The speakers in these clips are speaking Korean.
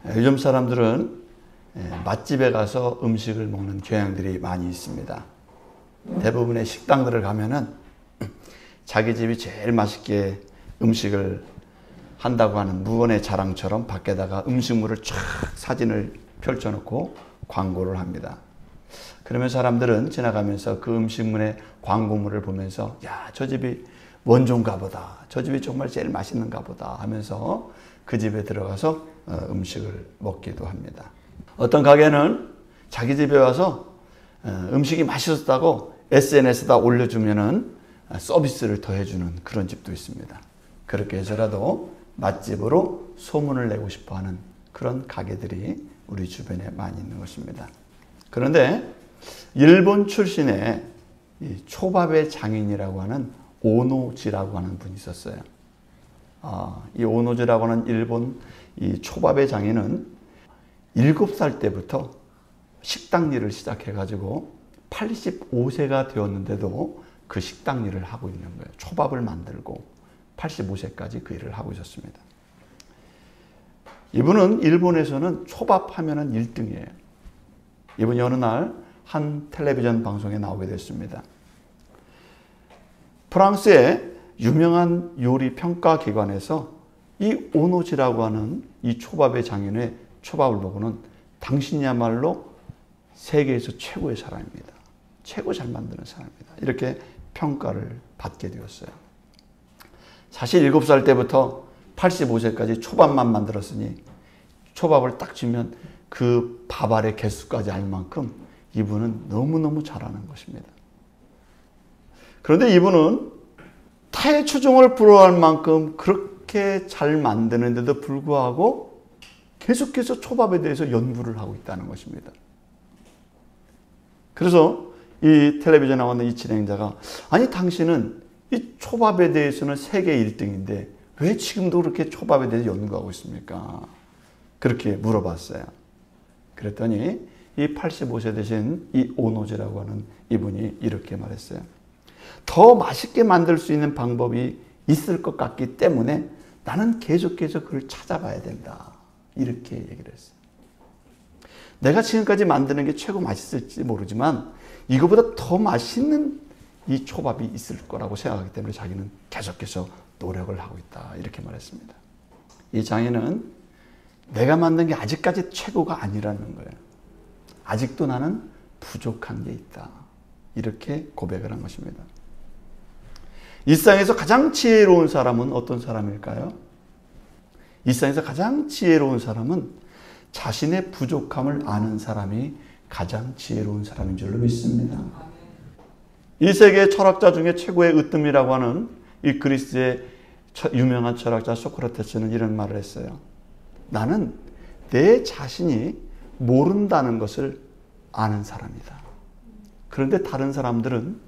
요즘 사람들은 맛집에 가서 음식을 먹는 경향들이 많이 있습니다. 대부분의 식당들을 가면은 자기 집이 제일 맛있게 음식을 한다고 하는 무언의 자랑처럼 밖에다가 음식물을 쫙 사진을 펼쳐놓고 광고를 합니다. 그러면 사람들은 지나가면서 그 음식물의 광고물을 보면서 야, 저 집이 원조인가 보다. 저 집이 정말 제일 맛있는가 보다 하면서 그 집에 들어가서 음식을 먹기도 합니다. 어떤 가게는 자기 집에 와서 음식이 맛있었다고 SNS에다 올려주면은 서비스를 더해주는 그런 집도 있습니다. 그렇게 해서라도 맛집으로 소문을 내고 싶어하는 그런 가게들이 우리 주변에 많이 있는 것입니다. 그런데 일본 출신의 이 초밥의 장인이라고 하는 오노지라고 하는 분이 있었어요. 이 오노지라고 하는 일본 이 초밥의 장인은 7살 때부터 식당 일을 시작해가지고 85세가 되었는데도 그 식당 일을 하고 있는 거예요. 초밥을 만들고 85세까지 그 일을 하고 있었습니다. 이분은 일본에서는 초밥 하면은 1등이에요. 이분이 어느 날 한 텔레비전 방송에 나오게 됐습니다. 프랑스의 유명한 요리 평가 기관에서 이 오노지라고 하는 이 초밥의 장인의 초밥을 보고는 당신이야말로 세계에서 최고의 사람입니다. 최고 잘 만드는 사람입니다. 이렇게 평가를 받게 되었어요. 사실 7살 때부터 85세까지 초밥만 만들었으니 초밥을 딱 주면 그 밥알의 개수까지 알 만큼 이분은 너무너무 잘하는 것입니다. 그런데 이분은 타의 추종을 부러워할 만큼 그렇게 잘 만드는데도 불구하고 계속해서 초밥에 대해서 연구를 하고 있다는 것입니다. 그래서 이 텔레비전에 나오는 이 진행자가 아니 당신은 이 초밥에 대해서는 세계 1등인데 왜 지금도 그렇게 초밥에 대해서 연구하고 있습니까? 그렇게 물어봤어요. 그랬더니 이 85세 되신 이 오노지라고 하는 이분이 이렇게 말했어요. 더 맛있게 만들 수 있는 방법이 있을 것 같기 때문에 나는 계속해서 그걸 찾아봐야 된다. 이렇게 얘기를 했어요. 내가 지금까지 만드는 게 최고 맛있을지 모르지만 이거보다 더 맛있는 이 초밥이 있을 거라고 생각하기 때문에 자기는 계속해서 노력을 하고 있다. 이렇게 말했습니다. 이 장인은 내가 만든 게 아직까지 최고가 아니라는 거예요. 아직도 나는 부족한 게 있다. 이렇게 고백을 한 것입니다. 이 세상에서 가장 지혜로운 사람은 어떤 사람일까요? 이 세상에서 가장 지혜로운 사람은 자신의 부족함을 아는 사람이 가장 지혜로운 사람인 줄로 믿습니다. 이 세계 철학자 중에 최고의 으뜸이라고 하는 이 그리스의 유명한 철학자 소크라테스는 이런 말을 했어요. 나는 내 자신이 모른다는 것을 아는 사람이다. 그런데 다른 사람들은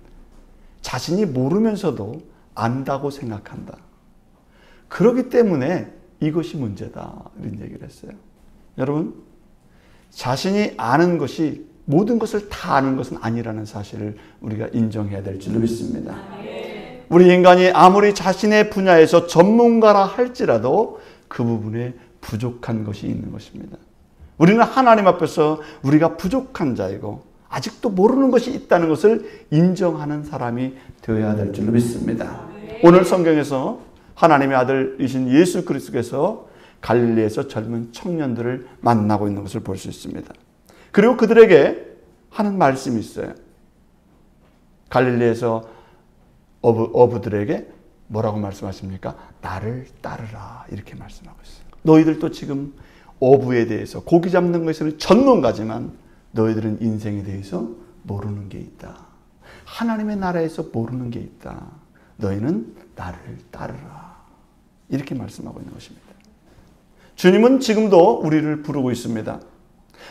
자신이 모르면서도 안다고 생각한다. 그렇기 때문에 이것이 문제다. 이런 얘기를 했어요. 여러분, 자신이 아는 것이 모든 것을 다 아는 것은 아니라는 사실을 우리가 인정해야 될 줄로 믿습니다. 우리 인간이 아무리 자신의 분야에서 전문가라 할지라도 그 부분에 부족한 것이 있는 것입니다. 우리는 하나님 앞에서 우리가 부족한 자이고 아직도 모르는 것이 있다는 것을 인정하는 사람이 되어야 될 줄로 믿습니다. 오늘 성경에서 하나님의 아들이신 예수 그리스도께서 갈릴리에서 젊은 청년들을 만나고 있는 것을 볼 수 있습니다. 그리고 그들에게 하는 말씀이 있어요. 갈릴리에서 어부들에게 뭐라고 말씀하십니까? 나를 따르라 이렇게 말씀하고 있어요. 너희들도 지금 어부에 대해서 고기 잡는 것에는 전문가지만 너희들은 인생에 대해서 모르는 게 있다. 하나님의 나라에서 모르는 게 있다. 너희는 나를 따르라. 이렇게 말씀하고 있는 것입니다. 주님은 지금도 우리를 부르고 있습니다.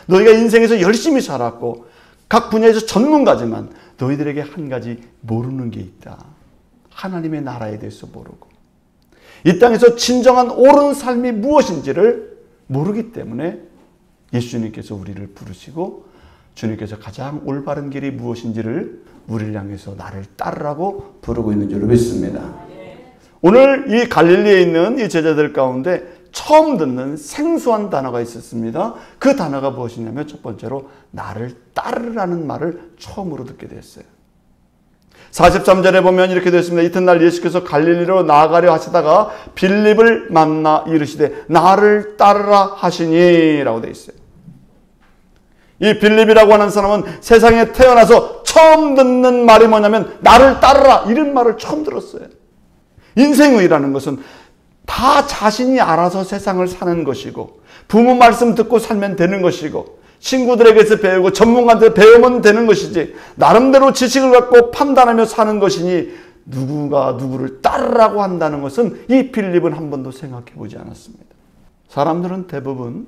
너희가 인생에서 열심히 살았고 각 분야에서 전문가지만 너희들에게 한 가지 모르는 게 있다. 하나님의 나라에 대해서 모르고 이 땅에서 진정한 옳은 삶이 무엇인지를 모르기 때문에 예수님께서 우리를 부르시고 주님께서 가장 올바른 길이 무엇인지를 우리를 향해서 나를 따르라고 부르고 있는 줄로 믿습니다. 오늘 이 갈릴리에 있는 이 제자들 가운데 처음 듣는 생소한 단어가 있었습니다. 그 단어가 무엇이냐면 첫 번째로 나를 따르라는 말을 처음으로 듣게 됐어요. 43절에 보면 이렇게 되어 있습니다. 이튿날 예수께서 갈릴리로 나아가려 하시다가 빌립을 만나 이르시되 나를 따르라 하시니 라고 되어 있어요. 이 빌립이라고 하는 사람은 세상에 태어나서 처음 듣는 말이 뭐냐면 나를 따르라 이런 말을 처음 들었어요. 인생의라는 것은 다 자신이 알아서 세상을 사는 것이고 부모 말씀 듣고 살면 되는 것이고 친구들에게서 배우고 전문가한테 배우면 되는 것이지 나름대로 지식을 갖고 판단하며 사는 것이니 누구가 누구를 따르라고 한다는 것은 이 빌립은 한 번도 생각해 보지 않았습니다. 사람들은 대부분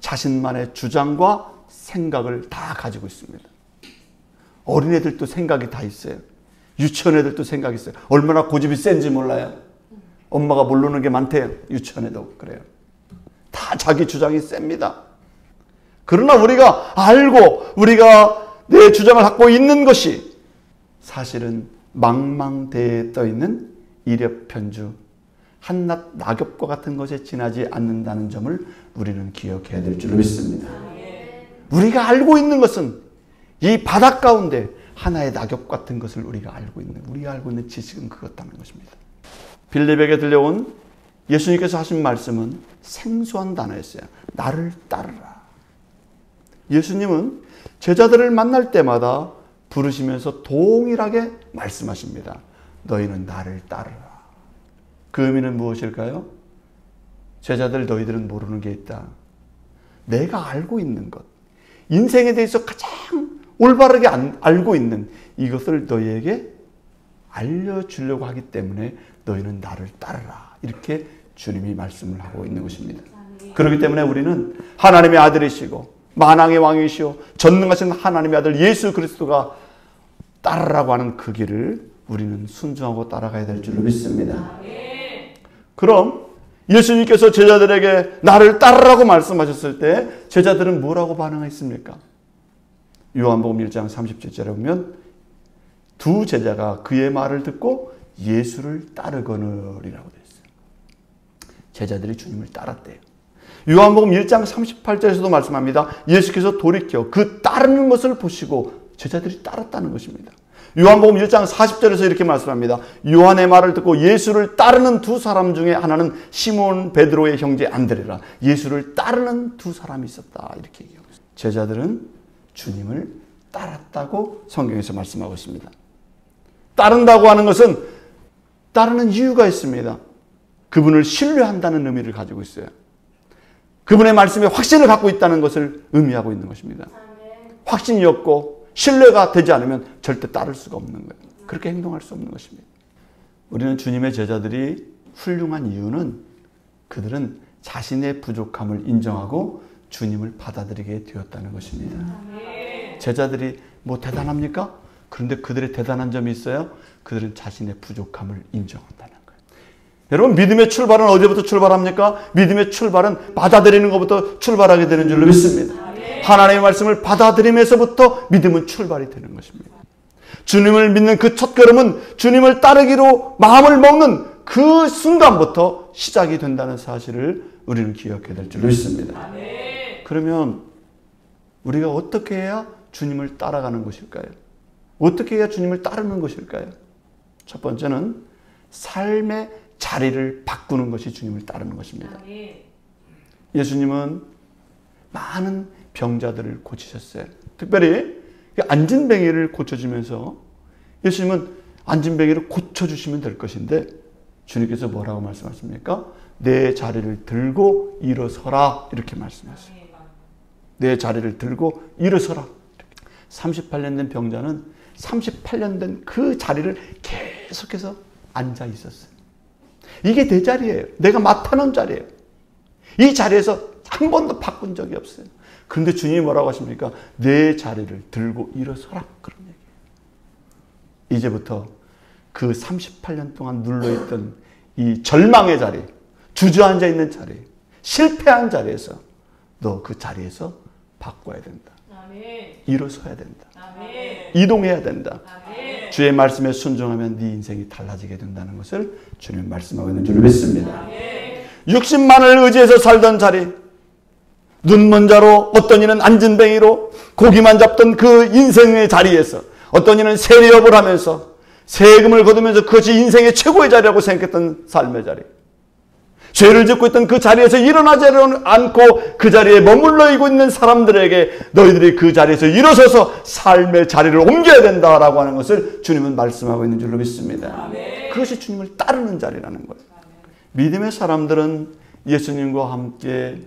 자신만의 주장과 생각을 다 가지고 있습니다. 어린애들도 생각이 다 있어요. 유치원 애들도 생각이 있어요. 얼마나 고집이 센지 몰라요. 엄마가 모르는 게 많대요. 유치원 애도 그래요. 다 자기 주장이 셉니다. 그러나 우리가 알고 우리가 내 주장을 갖고 있는 것이 사실은 망망대해에 떠있는 이력편주 한낱 낙엽과 같은 것에 지나지 않는다는 점을 우리는 기억해야 될 줄 믿습니다. 우리가 알고 있는 것은 이 바닷 가운데 하나의 낙엽 같은 것을 우리가 알고 있는 지식은 그렇다는 것입니다. 빌립에게 들려온 예수님께서 하신 말씀은 생소한 단어였어요. 나를 따르라. 예수님은 제자들을 만날 때마다 부르시면서 동일하게 말씀하십니다. 너희는 나를 따르라. 그 의미는 무엇일까요? 제자들 너희들은 모르는 게 있다. 내가 알고 있는 것, 인생에 대해서 가장 올바르게 알고 있는 이것을 너희에게 알려주려고 하기 때문에 너희는 나를 따르라. 이렇게 주님이 말씀을 하고 있는 것입니다. 그렇기 때문에 우리는 하나님의 아들이시고 만왕의 왕이시오 전능하신 하나님의 아들 예수 그리스도가 따르라고 하는 그 길을 우리는 순종하고 따라가야 될 줄로 믿습니다. 그럼 예수님께서 제자들에게 나를 따르라고 말씀하셨을 때 제자들은 뭐라고 반응했습니까? 요한복음 1장 37절에 보면 두 제자가 그의 말을 듣고 예수를 따르거늘이라고 되어 있어요. 제자들이 주님을 따랐대요. 요한복음 1장 38절에서도 말씀합니다. 예수께서 돌이켜 그 따르는 것을 보시고 제자들이 따랐다는 것입니다. 요한복음 1장 40절에서 이렇게 말씀합니다. 요한의 말을 듣고 예수를 따르는 두 사람 중에 하나는 시몬 베드로의 형제 안드레라. 예수를 따르는 두 사람이 있었다. 이렇게 얘기하고 있습니다. 제자들은 주님을 따랐다고 성경에서 말씀하고 있습니다. 따른다고 하는 것은 따르는 이유가 있습니다. 그분을 신뢰한다는 의미를 가지고 있어요. 그분의 말씀에 확신을 갖고 있다는 것을 의미하고 있는 것입이 확신이 없고 신뢰가 되지 않으면 절대 따를 수가 없는 거예요. 그렇게 행동할 수 없는 것입니다. 우리는 주님의 제자들이 훌륭한 이유는 그들은 자신의 부족함을 인정하고 주님을 받아들이게 되었다는 것입니다. 제자들이 뭐 대단합니까? 그런데 그들의 대단한 점이 있어요. 그들은 자신의 부족함을 인정한다는 거예요. 여러분 믿음의 출발은 어디부터 출발합니까? 믿음의 출발은 받아들이는 것부터 출발하게 되는 줄로 믿습니다. 하나님의 말씀을 받아들이면서부터 믿음은 출발이 되는 것입니다. 주님을 믿는 그 첫 걸음은 주님을 따르기로 마음을 먹는 그 순간부터 시작이 된다는 사실을 우리는 기억해야 될 줄로 믿습니다. 그러면 우리가 어떻게 해야 주님을 따라가는 것일까요? 어떻게 해야 주님을 따르는 것일까요? 첫 번째는 삶의 자리를 바꾸는 것이 주님을 따르는 것입니다. 예수님은 많은 병자들을 고치셨어요. 특별히 안진뱅이를 고쳐주면서 예수님은 안진뱅이를 고쳐주시면 될 것인데 주님께서 뭐라고 말씀하십니까? 내 자리를 들고 일어서라 이렇게 말씀하셨어요. 내 자리를 들고 일어서라. 38년 된 병자는 38년 된 그 자리를 계속해서 앉아 있었어요. 이게 내 자리예요. 내가 맡아놓은 자리예요. 이 자리에서 한 번도 바꾼 적이 없어요. 그런데 주님이 뭐라고 하십니까? 내 자리를 들고 일어서라. 그런 얘기예요. 이제부터 그 38년 동안 눌러있던 이 절망의 자리, 주저앉아 있는 자리, 실패한 자리에서 너 그 자리에서 바꿔야 된다. 일어서야 된다. 이동해야 된다. 주의 말씀에 순종하면 네 인생이 달라지게 된다는 것을 주님 말씀하고 있는 줄 믿습니다. 육신만을 의지해서 살던 자리, 눈먼 자로, 어떤 이는 안진뱅이로 고기만 잡던 그 인생의 자리에서 어떤 이는 세리업을 하면서 세금을 거두면서 그것이 인생의 최고의 자리라고 생각했던 삶의 자리, 죄를 짓고 있던 그 자리에서 일어나지 않고 그 자리에 머물러 있는 사람들에게 너희들이 그 자리에서 일어서서 삶의 자리를 옮겨야 된다라고 하는 것을 주님은 말씀하고 있는 줄로 믿습니다. 그것이 주님을 따르는 자리라는 거예요. 믿음의 사람들은 예수님과 함께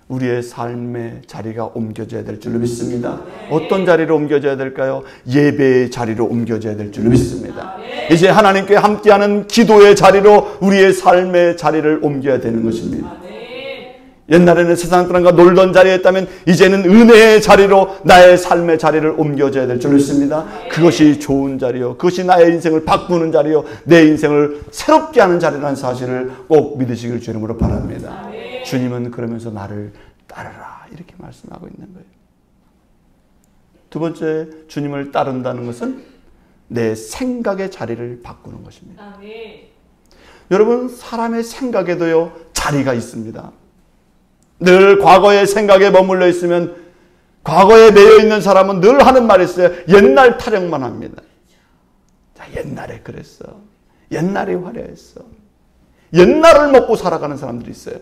우리의 삶의 자리가 옮겨져야 될 줄로 믿습니다. 어떤 자리로 옮겨져야 될까요? 예배의 자리로 옮겨져야 될 줄로 믿습니다. 이제 하나님께 함께하는 기도의 자리로 우리의 삶의 자리를 옮겨야 되는 것입니다. 옛날에는 세상 사람과 놀던 자리였다면 이제는 은혜의 자리로 나의 삶의 자리를 옮겨져야 될 줄 믿습니다. 그것이 좋은 자리요, 그것이 나의 인생을 바꾸는 자리요, 내 인생을 새롭게 하는 자리라는 사실을 꼭 믿으시길 주님으로 바랍니다. 주님은 그러면서 나를 따르라 이렇게 말씀하고 있는 거예요. 두 번째, 주님을 따른다는 것은 내 생각의 자리를 바꾸는 것입니다. 여러분, 사람의 생각에도요 자리가 있습니다. 늘 과거의 생각에 머물러 있으면, 과거에 매여 있는 사람은 늘 하는 말이 있어요. 옛날 타령만 합니다. 자, 옛날에 그랬어. 옛날에 화려했어. 옛날을 먹고 살아가는 사람들이 있어요.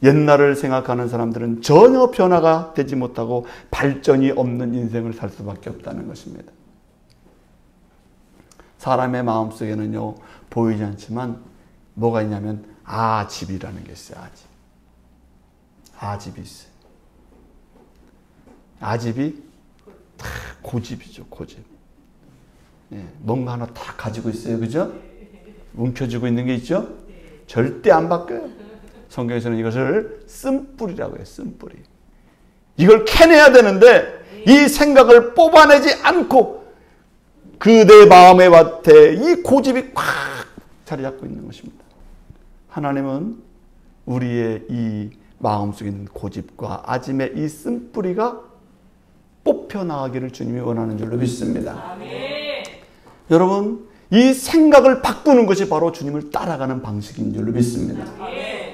옛날을 생각하는 사람들은 전혀 변화가 되지 못하고 발전이 없는 인생을 살 수밖에 없다는 것입니다. 사람의 마음속에는요 보이지 않지만 뭐가 있냐면 아집이라는 게 있어요. 아집이 있어요. 아집이 다 고집이죠. 고집. 예, 뭔가 하나 다 가지고 있어요. 그죠? 움켜쥐고 있는 게 있죠? 절대 안 바뀌어요. 성경에서는 이것을 쓴뿌리라고 해요. 쓴뿌리. 이걸 캐내야 되는데 이 생각을 뽑아내지 않고 그 내 마음의 밭에 이 고집이 꽉 자리 잡고 있는 것입니다. 하나님은 우리의 이 마음속에 있는 고집과 아짐의 이 쓴뿌리가 뽑혀나가기를 주님이 원하는 줄로 믿습니다. 여러분, 이 생각을 바꾸는 것이 바로 주님을 따라가는 방식인 줄로 믿습니다.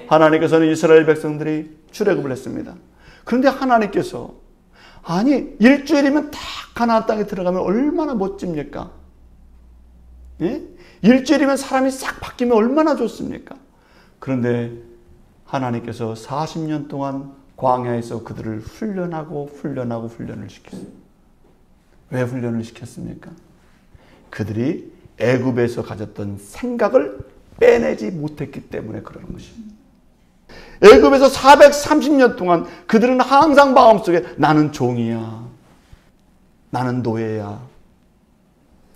하나님께서는 이스라엘 백성들이 출애굽을 했습니다. 그런데 하나님께서 아니 일주일이면 딱 가나안 땅에 들어가면 얼마나 멋집니까? 예? 일주일이면 사람이 싹 바뀌면 얼마나 좋습니까? 그런데 하나님께서 40년 동안 광야에서 그들을 훈련을 시켰어요. 왜 훈련을 시켰습니까? 그들이 애굽에서 가졌던 생각을 빼내지 못했기 때문에 그러는 것입니다. 애굽에서 430년 동안 그들은 항상 마음속에 나는 종이야, 나는 노예야,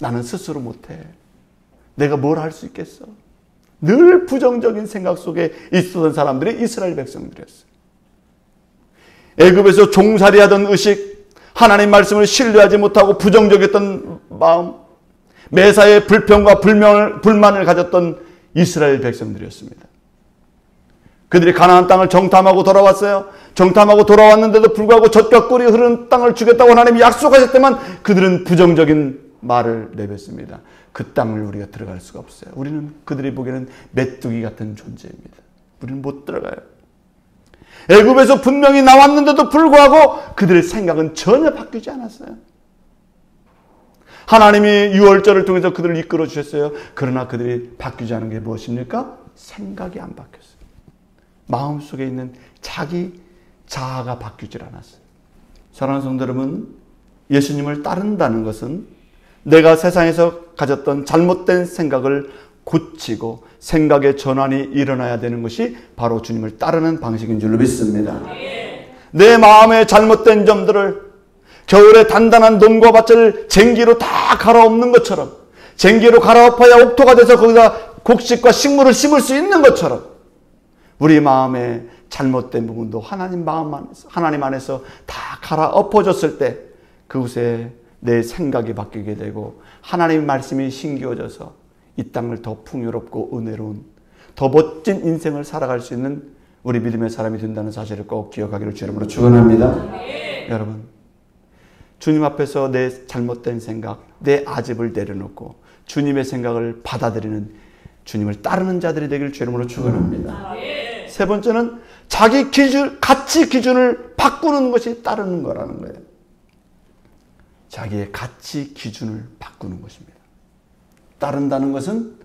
나는 스스로 못해, 내가 뭘 할 수 있겠어, 늘 부정적인 생각 속에 있었던 사람들이 이스라엘 백성들이었어요. 애굽에서 종살이하던 의식, 하나님 말씀을 신뢰하지 못하고 부정적이었던 마음, 매사에 불평과 불만을 가졌던 이스라엘 백성들이었습니다. 그들이 가나안 땅을 정탐하고 돌아왔어요. 정탐하고 돌아왔는데도 불구하고 젖과 꿀이 흐르는 땅을 주겠다고 하나님이 약속하셨지만 그들은 부정적인 말을 내뱉습니다. 그 땅을 우리가 들어갈 수가 없어요. 우리는 그들이 보기에는 메뚜기 같은 존재입니다. 우리는 못 들어가요. 애굽에서 분명히 나왔는데도 불구하고 그들의 생각은 전혀 바뀌지 않았어요. 하나님이 유월절을 통해서 그들을 이끌어 주셨어요. 그러나 그들이 바뀌지 않은 게 무엇입니까? 생각이 안 바뀌었어요. 마음속에 있는 자기 자아가 바뀌질 않았어요. 사랑하는 성도 여러분, 예수님을 따른다는 것은 내가 세상에서 가졌던 잘못된 생각을 고치고 생각의 전환이 일어나야 되는 것이 바로 주님을 따르는 방식인 줄로 믿습니다. 내 마음의 잘못된 점들을 겨울에 단단한 논과 밭을 쟁기로 다 갈아엎는 것처럼, 쟁기로 갈아엎어야 옥토가 돼서 거기다 곡식과 식물을 심을 수 있는 것처럼 우리 마음의 잘못된 부분도 하나님 안에서 다 갈아엎어졌을 때 그곳에 내 생각이 바뀌게 되고 하나님의 말씀이 신기워져서 이 땅을 더 풍요롭고 은혜로운 더 멋진 인생을 살아갈 수 있는 우리 믿음의 사람이 된다는 사실을 꼭 기억하기를 주 이름으로 축원합니다. 여러분, 주님 앞에서 내 잘못된 생각, 내 아집을 내려놓고 주님의 생각을 받아들이는, 주님을 따르는 자들이 되기를 주 이름으로 축원합니다. 세 번째는 자기 기준, 가치 기준을 바꾸는 것이 따르는 거라는 거예요. 자기의 가치 기준을 바꾸는 것입니다. 따른다는 것은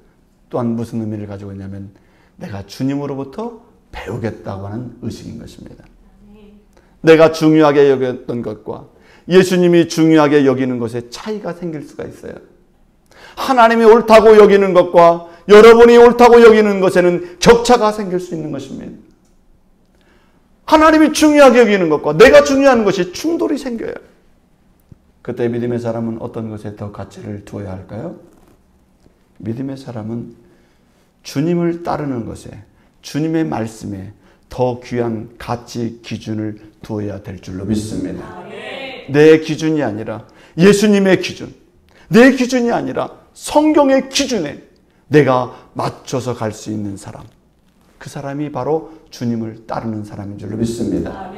또한 무슨 의미를 가지고 있냐면 내가 주님으로부터 배우겠다고 하는 의식인 것입니다. 내가 중요하게 여겼던 것과 예수님이 중요하게 여기는 것에 차이가 생길 수가 있어요. 하나님이 옳다고 여기는 것과 여러분이 옳다고 여기는 것에는 격차가 생길 수 있는 것입니다. 하나님이 중요하게 여기는 것과 내가 중요한 것이 충돌이 생겨요. 그때 믿음의 사람은 어떤 것에 더 가치를 두어야 할까요? 믿음의 사람은 주님을 따르는 것에, 주님의 말씀에 더 귀한 가치 기준을 두어야 될 줄로 믿습니다. 내 기준이 아니라 예수님의 기준, 내 기준이 아니라 성경의 기준에 내가 맞춰서 갈 수 있는 사람, 그 사람이 바로 주님을 따르는 사람인 줄로 믿습니다.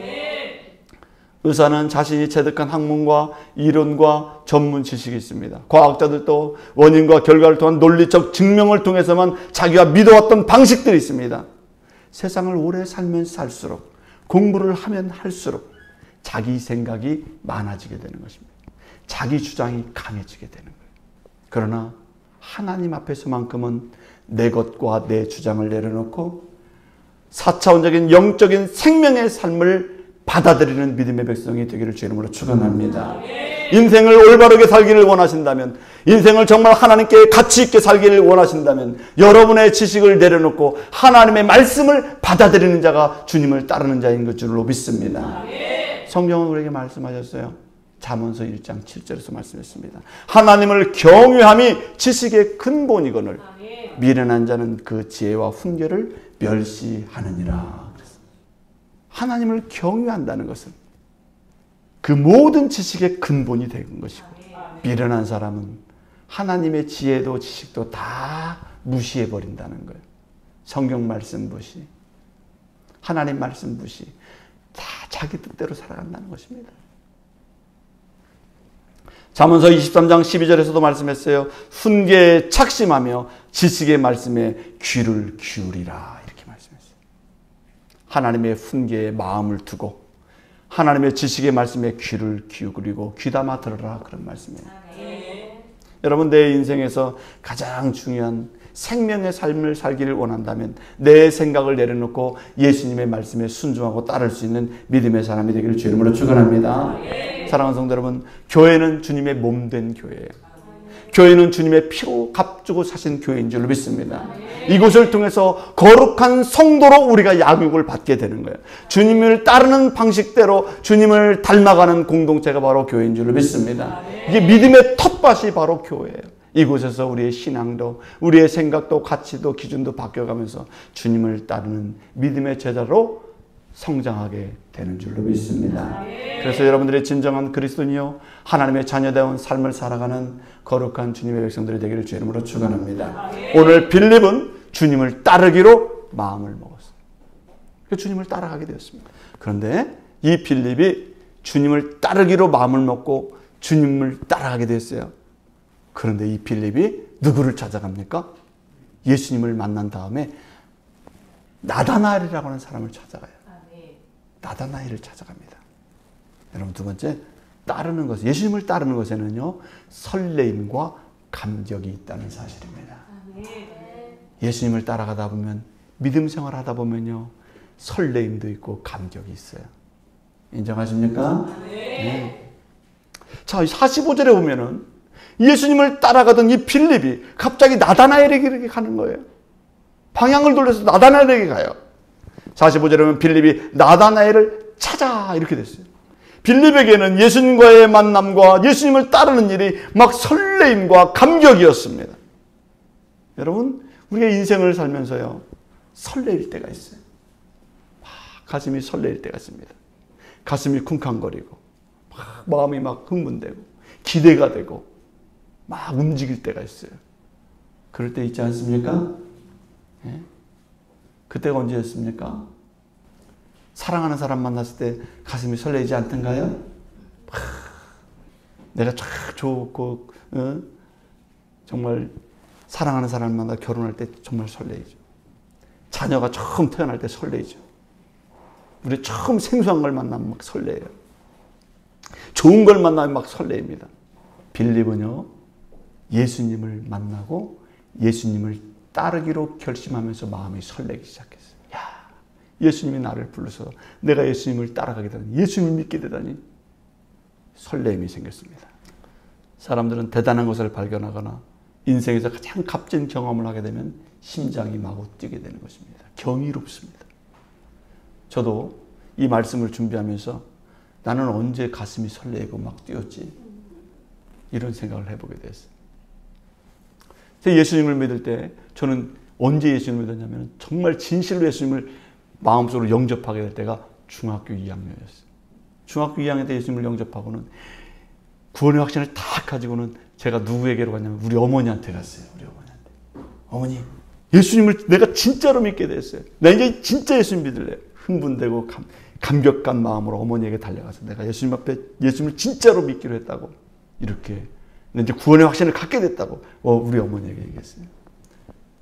의사는 자신이 체득한 학문과 이론과 전문 지식이 있습니다. 과학자들도 원인과 결과를 통한 논리적 증명을 통해서만 자기가 믿어왔던 방식들이 있습니다. 세상을 오래 살면 살수록, 공부를 하면 할수록 자기 생각이 많아지게 되는 것입니다. 자기 주장이 강해지게 되는 거예요. 그러나 하나님 앞에서만큼은 내 것과 내 주장을 내려놓고 4차원적인 영적인 생명의 삶을 받아들이는 믿음의 백성이 되기를 주 이름으로 축원합니다. 인생을 올바르게 살기를 원하신다면, 인생을 정말 하나님께 가치 있게 살기를 원하신다면 여러분의 지식을 내려놓고 하나님의 말씀을 받아들이는 자가 주님을 따르는 자인 것 줄로 믿습니다. 성경은 우리에게 말씀하셨어요. 잠언서 1장 7절에서 말씀했습니다. 하나님을 경외함이 지식의 근본이거늘 미련한 자는 그 지혜와 훈계를 멸시하느니라. 하나님을 경외한다는 것은 그 모든 지식의 근본이 되는 것이고, 미련한 사람은 하나님의 지혜도 지식도 다 무시해버린다는 거예요. 성경 말씀 무시, 하나님 말씀 무시, 다 자기 뜻대로 살아간다는 것입니다. 잠언서 23장 12절에서도 말씀했어요. 훈계에 착심하며 지식의 말씀에 귀를 기울이라, 이렇게 말씀했어요. 하나님의 훈계에 마음을 두고 하나님의 지식의 말씀에 귀를 기울이고 귀담아 들으라, 그런 말씀이에요. 여러분, 내 인생에서 가장 중요한 생명의 삶을 살기를 원한다면 내 생각을 내려놓고 예수님의 말씀에 순종하고 따를 수 있는 믿음의 사람이 되기를 주 이름으로 축원합니다. 사랑하는 성도 여러분, 교회는 주님의 몸된 교회예요. 교회는 주님의 피로 값주고 사신 교회인 줄로 믿습니다. 이곳을 통해서 거룩한 성도로 우리가 양육을 받게 되는 거예요. 주님을 따르는 방식대로 주님을 닮아가는 공동체가 바로 교회인 줄로 믿습니다. 이게 믿음의 텃밭이 바로 교회예요. 이곳에서 우리의 신앙도, 우리의 생각도, 가치도, 기준도 바뀌어가면서 주님을 따르는 믿음의 제자로 성장하게 되는 줄로 믿습니다. 그래서 여러분들의 진정한 그리스도인이요 하나님의 자녀다운 삶을 살아가는 거룩한 주님의 백성들이 되기를 주 이름으로 축원합니다. 오늘 빌립은 주님을 따르기로 마음을 먹었어요. 주님을 따라가게 되었습니다. 그런데 이 빌립이 주님을 따르기로 마음을 먹고 주님을 따라가게 됐어요. 그런데 이 빌립이 누구를 찾아갑니까? 예수님을 만난 다음에 나다나엘이라고 하는 사람을 찾아가요. 나다나엘을 찾아갑니다. 여러분, 두 번째, 따르는 것, 예수님을 따르는 것에는요 설레임과 감격이 있다는 사실입니다. 예수님을 따라가다 보면, 믿음 생활하다 보면요 설레임도 있고 감격이 있어요. 인정하십니까? 네. 자, 45절에 보면은 예수님을 따라가던 이 빌립이 갑자기 나다나엘에게 가는 거예요. 방향을 돌려서 나다나엘에게 가요. 45절에 보면 빌립이 나다나엘을 찾아, 이렇게 됐어요. 빌립에게는 예수님과의 만남과 예수님을 따르는 일이 막 설레임과 감격이었습니다. 여러분, 우리가 인생을 살면서요 설레일 때가 있어요. 가슴이 설레일 때가 있습니다. 가슴이 쿵쾅거리고 마음이 막 흥분되고 기대가 되고 막 움직일 때가 있어요. 그럴 때 있지 않습니까? 예? 그때가 언제였습니까? 사랑하는 사람 만났을 때 가슴이 설레지 않던가요? 내가 쫙 좋고 정말 사랑하는 사람 만나 결혼할 때 정말 설레죠. 자녀가 처음 태어날 때 설레죠. 우리 처음 생소한 걸 만나면 막 설레요. 좋은 걸 만나면 막 설레입니다. 빌립은요, 예수님을 만나고 예수님을 따르기로 결심하면서 마음이 설레기 시작했어요. 야, 예수님이 나를 불러서 내가 예수님을 따라가게 되다니, 예수님을 믿게 되다니 설렘이 생겼습니다. 사람들은 대단한 것을 발견하거나 인생에서 가장 값진 경험을 하게 되면 심장이 마구 뛰게 되는 것입니다. 경이롭습니다. 저도 이 말씀을 준비하면서 나는 언제 가슴이 설레고 막 뛰었지? 이런 생각을 해보게 됐어요. 제가 예수님을 믿을 때 저는 언제 예수님을 믿었냐면 정말 진실로 예수님을 마음속으로 영접하게 될 때가 중학교 2학년이었어요. 중학교 2학년 때 예수님을 영접하고는 구원의 확신을 다 가지고는 제가 누구에게로 갔냐면 우리 어머니한테 갔어요. 우리 어머니한테. 어머니, 예수님을 내가 진짜로 믿게 됐어요. 나 이제 진짜 예수님 믿을래요. 흥분되고 감격한 마음으로 어머니에게 달려가서 내가 예수님 앞에 예수님을 진짜로 믿기로 했다고, 이렇게 이제 구원의 확신을 갖게 됐다고 우리 어머니에게 얘기했어요.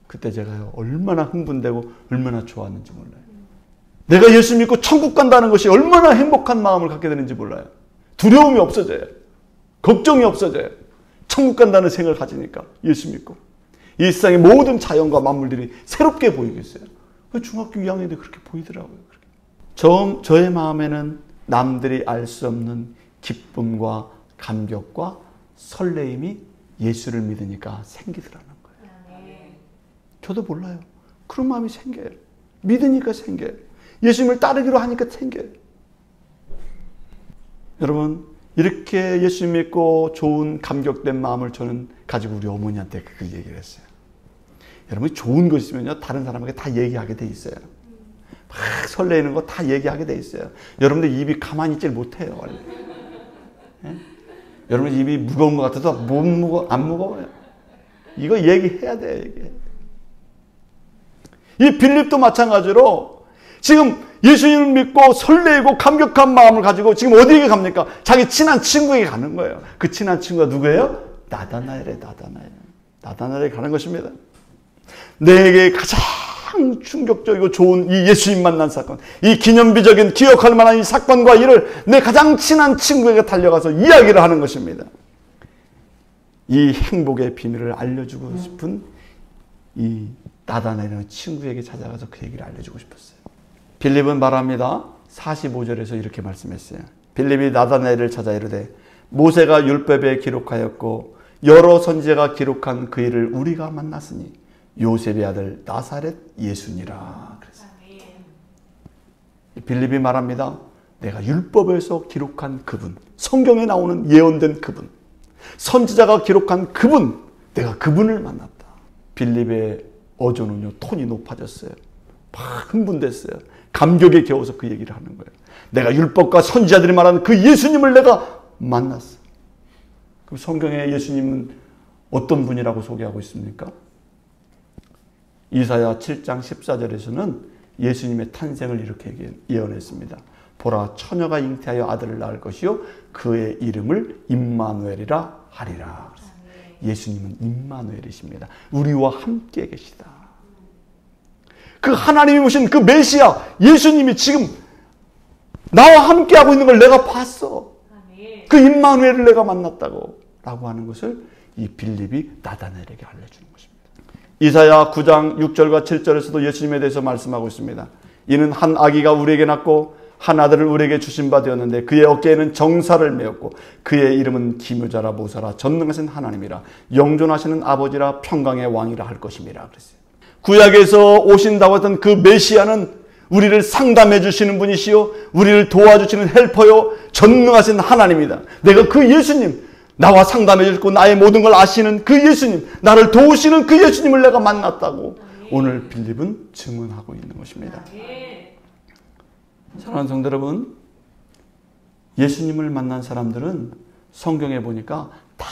그때 제가 얼마나 흥분되고 얼마나 좋았는지 몰라요. 내가 예수 믿고 천국 간다는 것이 얼마나 행복한 마음을 갖게 되는지 몰라요. 두려움이 없어져요. 걱정이 없어져요. 천국 간다는 생각을 가지니까 예수 믿고 이 세상의 모든 자연과 만물들이 새롭게 보이겠어요. 중학교 2학년 때 그렇게 보이더라고요. 저의 마음에는 남들이 알 수 없는 기쁨과 감격과 설레임이 예수를 믿으니까 생기더라는 거예요. 저도 몰라요. 그런 마음이 생겨요. 믿으니까 생겨요. 예수님을 따르기로 하니까 생겨요. 여러분, 이렇게 예수 믿고 좋은 감격된 마음을 저는 가지고 우리 어머니한테 그 얘기를 했어요. 여러분, 좋은 거 있으면요, 다른 사람에게 다 얘기하게 돼 있어요. 막 설레는 거 다 얘기하게 돼 있어요. 여러분들 입이 가만히 있질 못해요, 원래. 예? 여러분 입이 무거운 것 같아도 안 무거워요. 이거 얘기해야 돼요, 얘기해. 이 빌립도 마찬가지로 지금 예수님을 믿고 설레고 감격한 마음을 가지고 지금 어디에 갑니까? 자기 친한 친구에게 가는 거예요. 그 친한 친구가 누구예요? 나다나엘에 가는 것입니다. 내게 가장 충격적이고 좋은 이 예수님 만난 사건, 이 기념비적인 기억할 만한 이 사건과 일을 내 가장 친한 친구에게 달려가서 이야기를 하는 것입니다. 이 행복의 비밀을 알려주고 싶은 이 나다나엘이라는 친구에게 찾아가서 그 얘기를 알려주고 싶었어요. 빌립은 말합니다. 45절에서 이렇게 말씀했어요. 빌립이 나다나엘을 찾아 이르되 모세가 율법에 기록하였고 여러 선지자가 기록한 그 일을 우리가 만났으니 요셉의 아들 나사렛 예수니라. 그랬어요. 빌립이 말합니다. 내가 율법에서 기록한 그분, 성경에 나오는 예언된 그분, 선지자가 기록한 그분, 내가 그분을 만났다. 빌립의 어조는요, 톤이 높아졌어요. 막 흥분됐어요. 감격에 겨워서 그 얘기를 하는 거예요. 내가 율법과 선지자들이 말하는 그 예수님을 내가 만났어. 그럼 성경에 예수님은 어떤 분이라고 소개하고 있습니까? 이사야 7장 14절에서는 예수님의 탄생을 이렇게 예언했습니다. 보라, 처녀가 잉태하여 아들을 낳을 것이요 그의 이름을 임마누엘이라 하리라. 예수님은 임마누엘이십니다. 우리와 함께 계시다. 그 하나님이 오신 그 메시아 예수님이 지금 나와 함께하고 있는 걸 내가 봤어. 그 임마누엘을 내가 만났다고 라고 하는 것을 이 빌립이 나다나엘에게 알려주는 것입니다. 이사야 9장 6절과 7절에서도 예수님에 대해서 말씀하고 있습니다. 이는 한 아기가 우리에게 낳고 한 아들을 우리에게 주신 바 되었는데 그의 어깨에는 정사를 메었고 그의 이름은 기묘자라 모사라 전능하신 하나님이라 영존하시는 아버지라 평강의 왕이라 할 것임이라 그랬어요. 구약에서 오신다고 했던 그 메시아는 우리를 상담해 주시는 분이시요 우리를 도와주시는 헬퍼요 전능하신 하나님이다. 내가 그 예수님, 나와 상담해 주시고 나의 모든 걸 아시는 그 예수님, 나를 도우시는 그 예수님을 내가 만났다고 오늘 빌립은 증언하고 있는 것입니다. 사랑하는 성도 여러분, 예수님을 만난 사람들은 성경에 보니까 다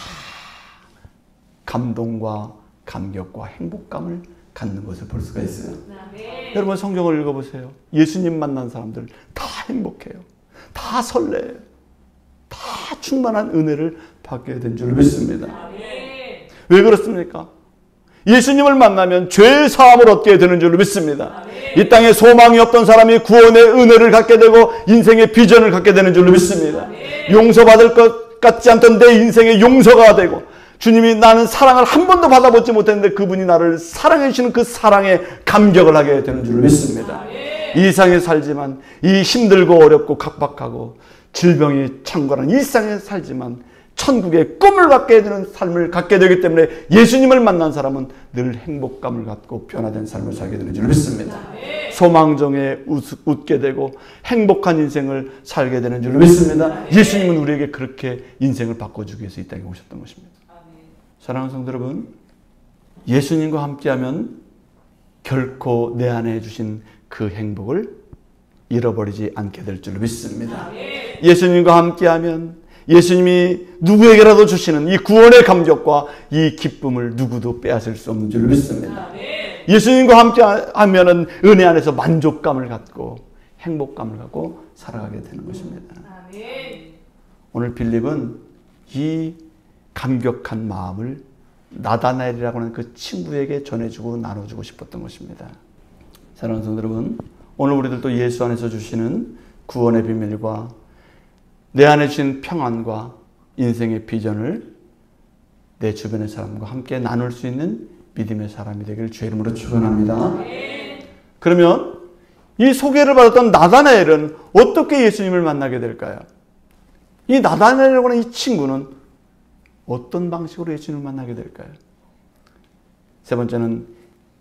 감동과 감격과 행복감을 갖는 것을 볼 수가 있어요. 여러분 성경을 읽어보세요. 예수님 만난 사람들 다 행복해요. 다 설레요. 다 충만한 은혜를 받게 된 줄 믿습니다. 왜 그렇습니까? 예수님을 만나면 죄 사함을 얻게 되는 줄로 믿습니다. 이 땅에 소망이 없던 사람이 구원의 은혜를 갖게 되고 인생의 비전을 갖게 되는 줄로 믿습니다. 용서받을 것 같지 않던 내 인생의 용서가 되고, 주님이 나는 사랑을 한 번도 받아보지 못했는데 그분이 나를 사랑해 주시는 그 사랑에 감격을 하게 되는 줄로 믿습니다. 이 세상에 살지만, 이 힘들고 어렵고 각박하고 질병이 창궐한 이 세상에 살지만 천국의 꿈을 갖게 되는 삶을 갖게 되기 때문에 예수님을 만난 사람은 늘 행복감을 갖고 변화된 삶을 살게 되는 줄 믿습니다. 소망정에 웃게 되고 행복한 인생을 살게 되는 줄 믿습니다. 예수님은 우리에게 그렇게 인생을 바꿔주기 위해서 이 땅에 오셨던 것입니다. 사랑하는 성도 여러분, 예수님과 함께하면 결코 내 안에 주신 그 행복을 잃어버리지 않게 될 줄 믿습니다. 예수님과 함께하면 예수님이 누구에게라도 주시는 이 구원의 감격과 이 기쁨을 누구도 빼앗을 수 없는 줄 믿습니다. 예수님과 함께하면 은혜 안에서 만족감을 갖고 행복감을 갖고 살아가게 되는 것입니다. 오늘 빌립은 이 감격한 마음을 나다나엘이라고 하는 그 친구에게 전해주고 나눠주고 싶었던 것입니다. 사랑하는 성도 여러분, 오늘 우리들도 예수 안에서 주시는 구원의 비밀과 내 안에 주신 평안과 인생의 비전을 내 주변의 사람과 함께 나눌 수 있는 믿음의 사람이 되기를 주의 이름으로 축원합니다. 그러면 이 소개를 받았던 나다나엘은 어떻게 예수님을 만나게 될까요? 이 나다나엘이라고 하는 이 친구는 어떤 방식으로 예수님을 만나게 될까요? 세 번째는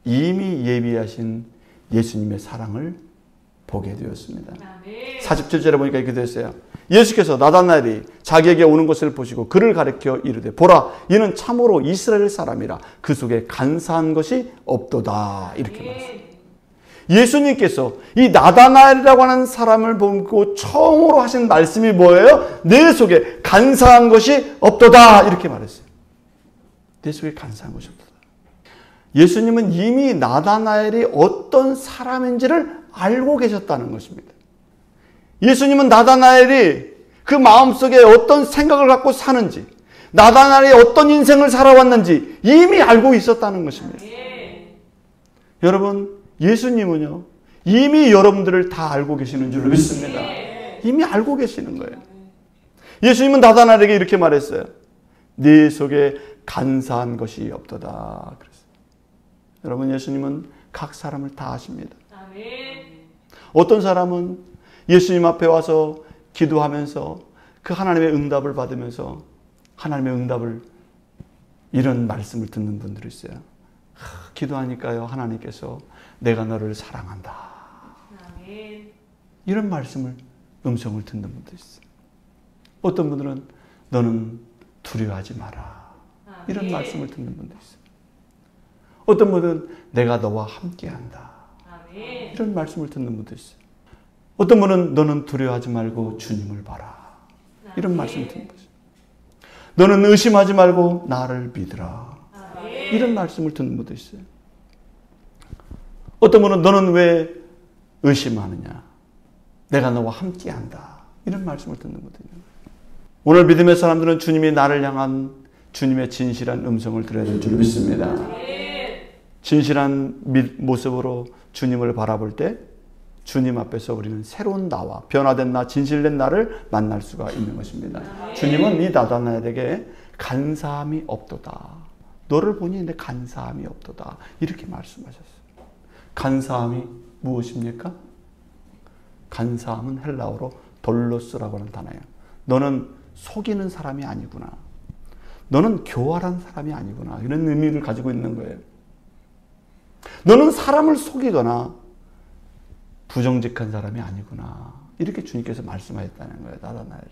이미 예비하신 예수님의 사랑을 보게 되었습니다. 47절에 보니까 이렇게 되었어요. 예수께서 나다나엘이 자기에게 오는 것을 보시고 그를 가리켜 이르되 보라, 이는 참으로 이스라엘 사람이라 그 속에 간사한 것이 없도다. 이렇게 말했습니다. 예수님께서 이 나다나엘이라고 하는 사람을 보고 처음으로 하신 말씀이 뭐예요? 내 속에 간사한 것이 없도다. 이렇게 말했어요. 내 속에 간사한 것이 없도다. 예수님은 이미 나다나엘이 어떤 사람인지를 알고 계셨다는 것입니다. 예수님은 나다나엘이 그 마음속에 어떤 생각을 갖고 사는지, 나다나엘이 어떤 인생을 살아왔는지 이미 알고 있었다는 것입니다. 여러분, 예수님은요, 이미 여러분들을 다 알고 계시는 줄로 믿습니다. 이미 알고 계시는 거예요. 예수님은 나다나엘에게 이렇게 말했어요. 네 속에 간사한 것이 없도다. 그랬어요. 여러분, 예수님은 각 사람을 다 아십니다. 어떤 사람은 예수님 앞에 와서 기도하면서 그 하나님의 응답을 받으면서 하나님의 응답을 이런 말씀을 듣는 분들이 있어요. 기도하니까요, 하나님께서 내가 너를 사랑한다. 이런 말씀을, 음성을 듣는 분들이 있어요. 어떤 분들은 너는 두려워하지 마라. 이런 말씀을 듣는 분들이 있어요. 어떤 분은 내가 너와 함께한다. 이런 말씀을 듣는 분도 있어요. 어떤 분은 너는 두려워하지 말고 주님을 봐라. 이런 말씀을 듣는 거죠. 너는 의심하지 말고 나를 믿으라. 이런 말씀을 듣는 분도 있어요. 어떤 분은 너는 왜 의심하느냐. 내가 너와 함께한다. 이런 말씀을 듣는 분도 있는 거예요. 오늘 믿음의 사람들은 주님이 나를 향한 주님의 진실한 음성을 들어야 될 줄 믿습니다. 진실한 모습으로 주님을 바라볼 때 주님 앞에서 우리는 새로운 나와 변화된 나, 진실된 나를 만날 수가 있는 것입니다. 주님은 이 나다나엘에게 간사함이 없도다. 너를 보니 내 간사함이 없도다. 이렇게 말씀하셨어요. 간사함이 무엇입니까? 간사함은 헬라어로 돌로스라고 하는 단어예요. 너는 속이는 사람이 아니구나. 너는 교활한 사람이 아니구나. 이런 의미를 가지고 있는 거예요. 너는 사람을 속이거나 부정직한 사람이 아니구나. 이렇게 주님께서 말씀하셨다는 거예요. 나다나엘.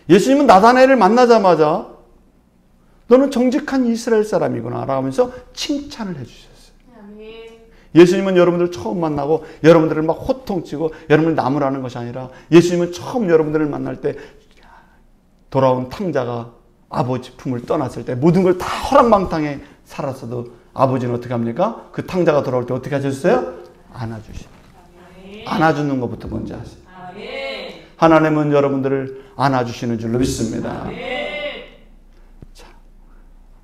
예수님은 나다나엘을 만나자마자 너는 정직한 이스라엘 사람이구나 라고 하면서 칭찬을 해주셨어요. 예수님은 여러분들 처음 만나고 여러분들을 막 호통치고 여러분을 나무라는 것이 아니라 예수님은 처음 여러분들을 만날 때 돌아온 탕자가 아버지 품을 떠났을 때 모든 걸 다 허랑방탕에 살았어도 아버지는 어떻게 합니까? 그 탕자가 돌아올 때 어떻게 하셨어요? 안아주십니다. 안아주는 것부터 먼저 하세요. 하나님은 여러분들을 안아주시는 줄로 믿습니다. 자,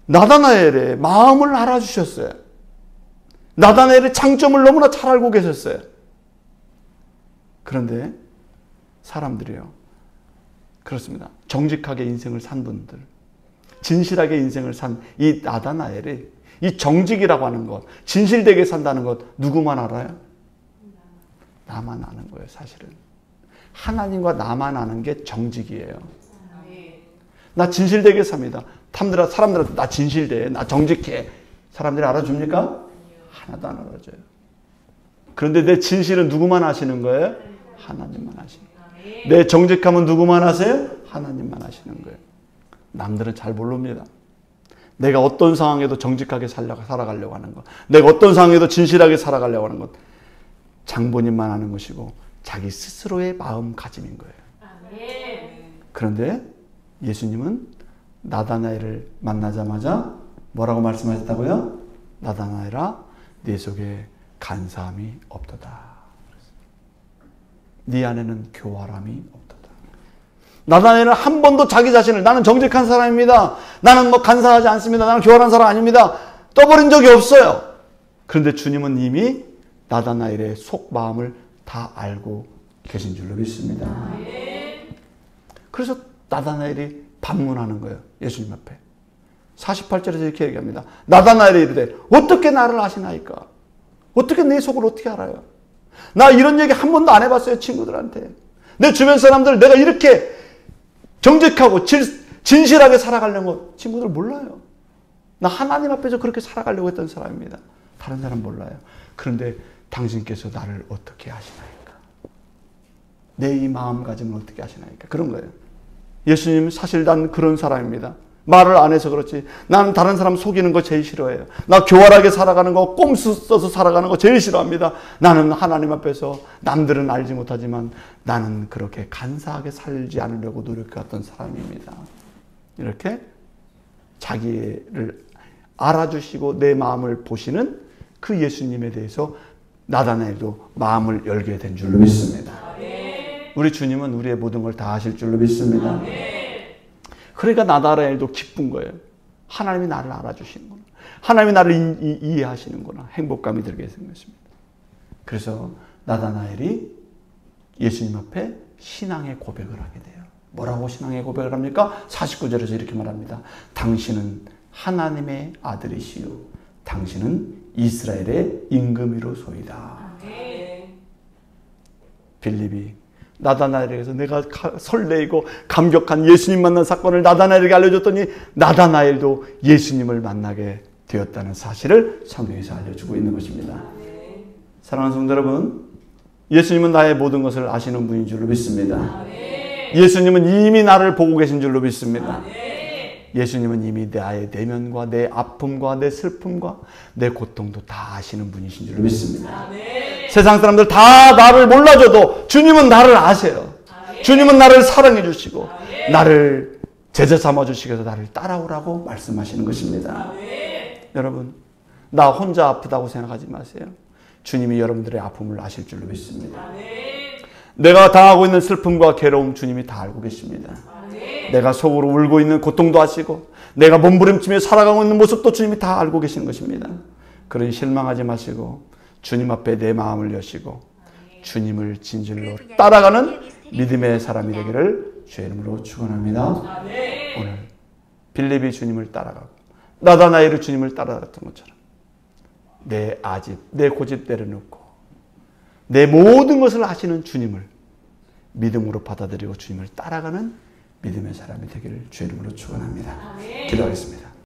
나다나엘의 마음을 알아주셨어요. 나다나엘의 장점을 너무나 잘 알고 계셨어요. 그런데 사람들이요, 그렇습니다. 정직하게 인생을 산 분들, 진실하게 인생을 산 이 나다나엘이 이 정직이라고 하는 것, 진실되게 산다는 것 누구만 알아요? 나만 아는 거예요. 사실은 하나님과 나만 아는 게 정직이에요. 나 진실되게 삽니다. 사람들한테 나 진실돼, 나 정직해. 사람들이 알아줍니까? 하나도 안 알아줘요. 그런데 내 진실은 누구만 아시는 거예요? 하나님만 아시는 거예요. 내 정직함은 누구만 아세요? 하나님만 아시는 거예요. 남들은 잘 모릅니다. 내가 어떤 상황에도 정직하게 살아가려고 하는 것, 내가 어떤 상황에도 진실하게 살아가려고 하는 것, 장본인만 아는 것이고 자기 스스로의 마음가짐인 거예요. 그런데 예수님은 나다나엘을 만나자마자 뭐라고 말씀하셨다고요? 나다나엘아, 네 속에 간사함이 없도다. 네 안에는 교활함이 없도다. 나다나엘은 한 번도 자기 자신을 나는 정직한 사람입니다, 나는 뭐 간사하지 않습니다, 나는 교활한 사람 아닙니다 떠버린 적이 없어요. 그런데 주님은 이미 나다나엘의 속마음을 다 알고 계신 줄로 믿습니다. 그래서 나다나엘이 반문하는 거예요. 예수님 앞에 48절에서 이렇게 얘기합니다. 나다나엘이 이르되 어떻게 나를 아시나이까? 어떻게 내 속을 어떻게 알아요? 나 이런 얘기 한 번도 안 해봤어요. 친구들한테. 내 주변 사람들 내가 이렇게 정직하고 진실하게 살아가려는 거 친구들 몰라요. 나 하나님 앞에서 그렇게 살아가려고 했던 사람입니다. 다른 사람 몰라요. 그런데 당신께서 나를 어떻게 아시나이까? 내 이 마음가짐을 어떻게 아시나이까? 그런 거예요. 예수님, 사실 난 그런 사람입니다. 말을 안 해서 그렇지 나는 다른 사람 속이는 거 제일 싫어해요. 나 교활하게 살아가는 거, 꼼수 써서 살아가는 거 제일 싫어합니다. 나는 하나님 앞에서 남들은 알지 못하지만 나는 그렇게 간사하게 살지 않으려고 노력했던 사람입니다. 이렇게 자기를 알아주시고 내 마음을 보시는 그 예수님에 대해서 나다나엘도 마음을 열게 된 줄로 믿습니다. 우리 주님은 우리의 모든 걸 다 하실 줄로 믿습니다. 그러니까 나다나엘도 기쁜 거예요. 하나님이 나를 알아주시는구나, 하나님이 나를 이해하시는구나, 행복감이 들게 생겼습니다. 그래서 나다나엘이 예수님 앞에 신앙의 고백을 하게 돼요. 뭐라고 신앙의 고백을 합니까? 49절에서 이렇게 말합니다. 당신은 하나님의 아들이시요 당신은 이스라엘의 임금이로소이다. 빌립이 나다나엘에게서 내가 설레이고 감격한 예수님 만난 사건을 나다나엘에게 알려줬더니 나다나엘도 예수님을 만나게 되었다는 사실을 성경에서 알려주고 있는 것입니다. 사랑하는 성도 여러분, 예수님은 나의 모든 것을 아시는 분인 줄로 믿습니다. 예수님은 이미 나를 보고 계신 줄로 믿습니다. 예수님은 이미 나의 내면과 내 아픔과 내 슬픔과 내 고통도 다 아시는 분이신 줄로 믿습니다. 세상 사람들 다 나를 몰라줘도 주님은 나를 아세요. 주님은 나를 사랑해 주시고 나를 제자 삼아 주시기 위해서 나를 따라오라고 말씀하시는 것입니다. 여러분, 나 혼자 아프다고 생각하지 마세요. 주님이 여러분들의 아픔을 아실 줄로 믿습니다. 내가 당하고 있는 슬픔과 괴로움 주님이 다 알고 계십니다. 내가 속으로 울고 있는 고통도 아시고 내가 몸부림치며 살아가고 있는 모습도 주님이 다 알고 계신 것입니다. 그러니 실망하지 마시고 주님 앞에 내 마음을 여시고 주님을 진실로 따라가는 믿음의 사람이 되기를 주의 이름으로 축원합니다. 오늘 빌립이 주님을 따라가고 나다나엘이 주님을 따라갔던 것처럼 내 아집, 내 고집 내려놓고 내 모든 것을 아시는 주님을 믿음으로 받아들이고 주님을 따라가는 믿음의 사람이 되기를 주의 이름으로 축원합니다. 기도하겠습니다.